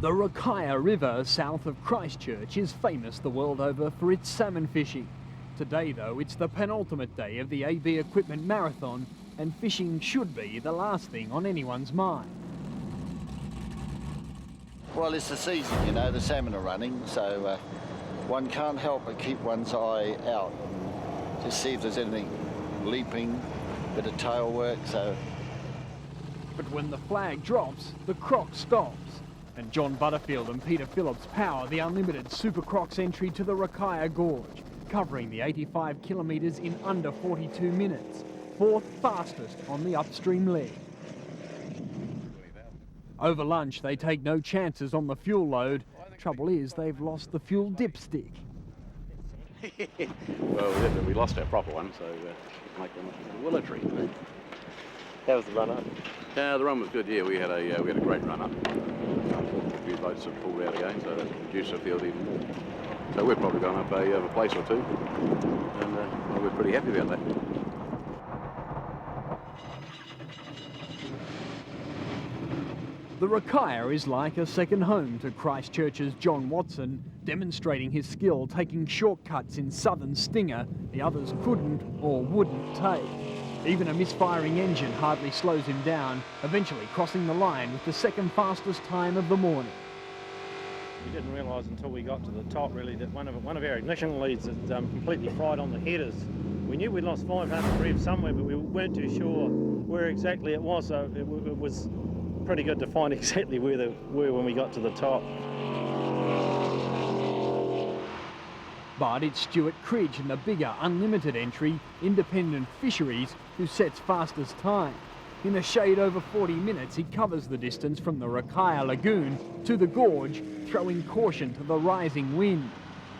The Rakaia River south of Christchurch is famous the world over for its salmon fishing. Today though, it's the penultimate day of the AV Equipment Marathon and fishing should be the last thing on anyone's mind. Well, it's the season, you know, the salmon are running, so one can't help but keep one's eye out and just see if there's anything leaping, bit of tail work, so. But when the flag drops, the croc stops. And John Butterfield and Peter Phillips power the unlimited Super Crocks entry to the Rakaia Gorge, covering the 85 kilometres in under 42 minutes, fourth fastest on the upstream leg. Over lunch, they take no chances on the fuel load. Trouble is, they've lost the fuel dipstick. Well, we lost our proper one, so make one military. How was the run up? The run was good. Yeah, we had a great run up. A few boats have pulled out again, so that reduced the field even more. So we've probably gone up a place or two, and well, we're pretty happy about that. The Rakaia is like a second home to Christchurch's John Watson, demonstrating his skill taking shortcuts in southern stinger the others couldn't or wouldn't take. Even a misfiring engine hardly slows him down, eventually crossing the line with the second fastest time of the morning. We didn't realise until we got to the top really that one of our ignition leads had completely fried on the headers. We knew we lost 500 revs somewhere, but we weren't too sure where exactly it was, so it was pretty good to find exactly where they were when we got to the top. But it's Stuart Cridge in the bigger unlimited entry, Independent Fisheries, who sets fastest time. In a shade over 40 minutes, he covers the distance from the Rakaia Lagoon to the gorge, throwing caution to the rising wind.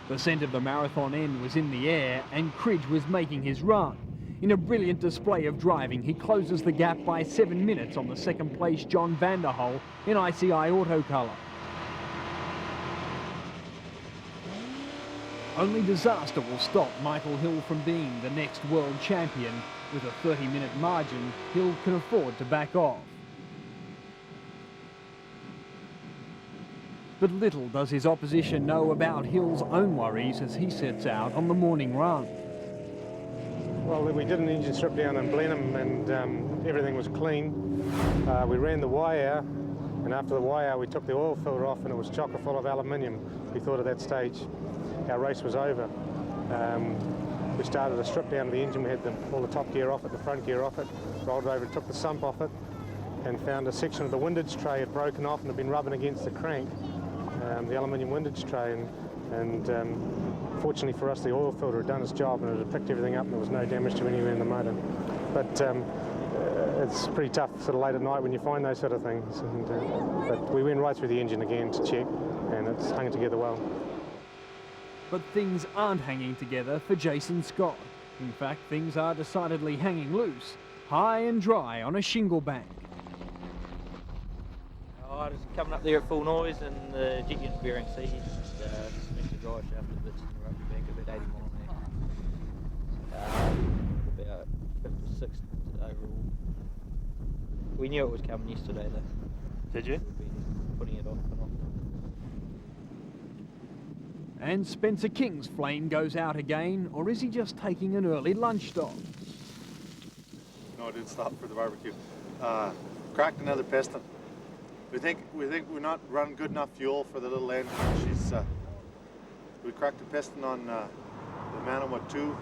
The scent of the marathon end was in the air and Cridge was making his run. In a brilliant display of driving, he closes the gap by 7 minutes on the second place John Vanderhole in ICI Auto Colour. Only disaster will stop Michael Hill from being the next world champion. With a 30-minute margin, Hill can afford to back off. But little does his opposition know about Hill's own worries as he sets out on the morning run. Well, we did an engine strip down in Blenheim and everything was clean. We ran the wire, and after the wire we took the oil filter off and it was chocker full of aluminium. We thought at that stage our race was over. We started a strip down of the engine. We had all the top gear off it, the front gear off it, rolled over and took the sump off it and found a section of the windage tray had broken off and had been rubbing against the crank, the aluminium windage tray, and fortunately for us the oil filter had done its job and it had picked everything up and there was no damage to anywhere in the motor. But it's pretty tough sort of late at night when you find those sort of things. But we went right through the engine again to check and it's hung together well. But things aren't hanging together for Jason Scott. In fact, things are decidedly hanging loose, high and dry on a shingle bank. I was coming up there at full noise and the jet unit bearing C smashed the drive shaft a bit in the rugby bank, about 80 miles an hour. About 5th or 6th overall. We knew it was coming yesterday though. Did you? We've been putting it off and off. And Spencer King's flame goes out again, or is he just taking an early lunch stop? No, I didn't stop for the barbecue. Cracked another piston. We think we're not running good enough fuel for the little engine. We cracked the piston on the Manawatu 2.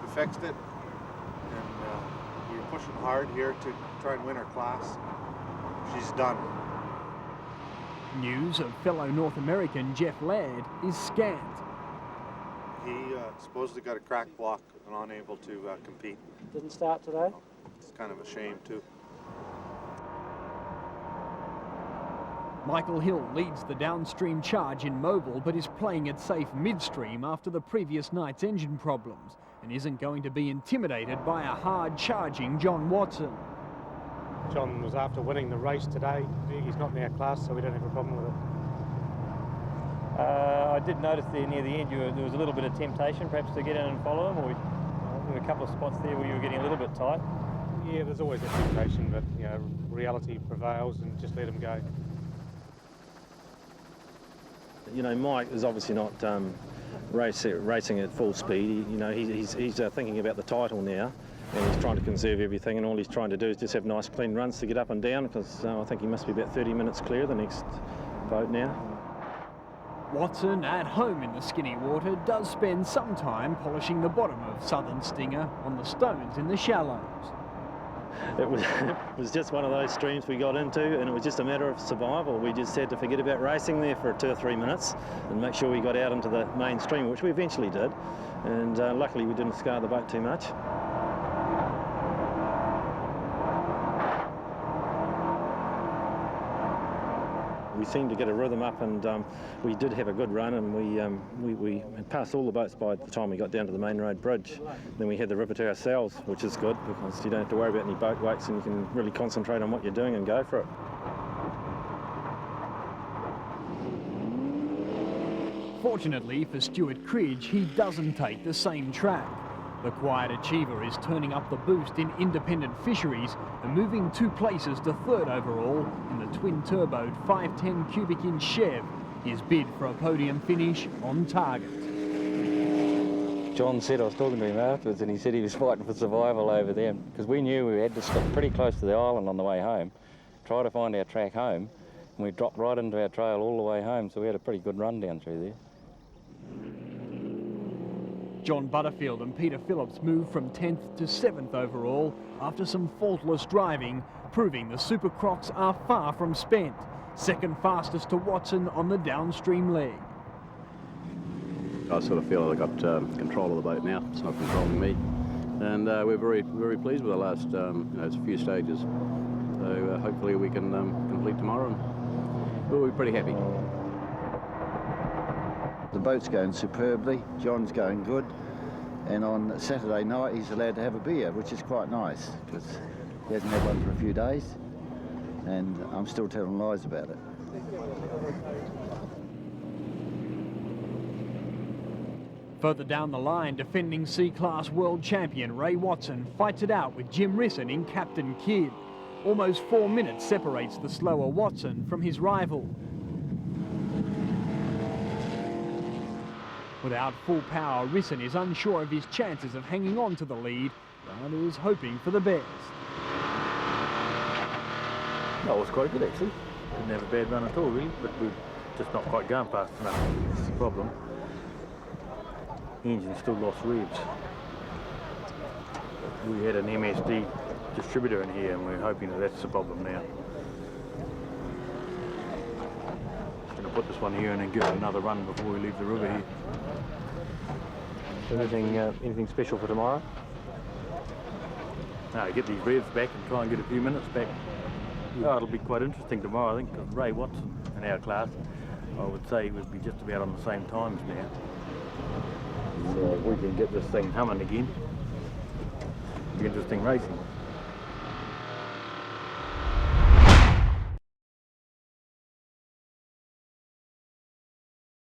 We fixed it, and we were pushing hard here to try and win our class. She's done. News of fellow North American Jeff Laird is scant. He supposedly got a cracked block and unable to compete. Didn't start today? It's kind of a shame too. Michael Hill leads the downstream charge in Mobile but is playing it safe midstream after the previous night's engine problems and isn't going to be intimidated by a hard-charging John Watson. John was after winning the race today. He's not in our class, so we don't have a problem with it. I did notice there near the end there was a little bit of temptation perhaps to get in and follow him, or there were a couple of spots there where you were getting a little bit tight. Yeah, there's always a temptation, but you know, reality prevails and just let him go. You know, Mike is obviously not racing at full speed. He's thinking about the title now, and he's trying to conserve everything, and all he's trying to do is just have nice clean runs to get up and down, because I think he must be about 30 minutes clear of the next boat now. Watson, at home in the skinny water, does spend some time polishing the bottom of Southern Stinger on the stones in the shallows. It was just one of those streams we got into, and it was just a matter of survival. We just had to forget about racing there for 2 or 3 minutes and make sure we got out into the main stream, which we eventually did, and luckily we didn't scar the boat too much. We seemed to get a rhythm up, and we did have a good run, and we had passed all the boats by the time we got down to the main road bridge. Then we had the river to ourselves, which is good, because you don't have to worry about any boat wakes, and you can really concentrate on what you're doing and go for it. Fortunately for Stuart Cridge, he doesn't take the same track. The quiet achiever is turning up the boost in independent fisheries and moving 2 places to 3rd overall in the twin-turboed 510 cubic inch Chev, his bid for a podium finish on target. John said, I was talking to him afterwards, and he said he was fighting for survival over there, because we knew we had to stop pretty close to the island on the way home, try to find our track home, and we dropped right into our trail all the way home, so we had a pretty good run down through there. John Butterfield and Peter Phillips moved from 10th to 7th overall after some faultless driving, proving the Super Crocks are far from spent. Second fastest to Watson on the downstream leg. I sort of feel like I've got control of the boat now. It's not controlling me, and we're very pleased with the last few stages. So hopefully we can complete tomorrow, and we'll be pretty happy. The boat's going superbly, John's going good, and on Saturday night he's allowed to have a beer, which is quite nice, because he hasn't had one for a few days, and I'm still telling lies about it. Further down the line, defending C-Class World Champion Ray Watson fights it out with Jim Risson in Captain Kidd. Almost 4 minutes separates the slower Watson from his rival. Without full power, Risson is unsure of his chances of hanging on to the lead, but is hoping for the best. No, it was quite good actually. Didn't have a bad run at all really, but we're just not quite going fast enough. That's the problem. The engine still lost revs. We had an MSD distributor in here, and we're hoping that that's the problem now. Just going to put this one here and then give it another run before we leave the river here. Anything special for tomorrow? No, get these revs back and try and get a few minutes back. Oh, it'll be quite interesting tomorrow, I think, because Ray Watson in our class, I would say, would be just about on the same times now. So if we can get this thing humming again, it'll be interesting racing.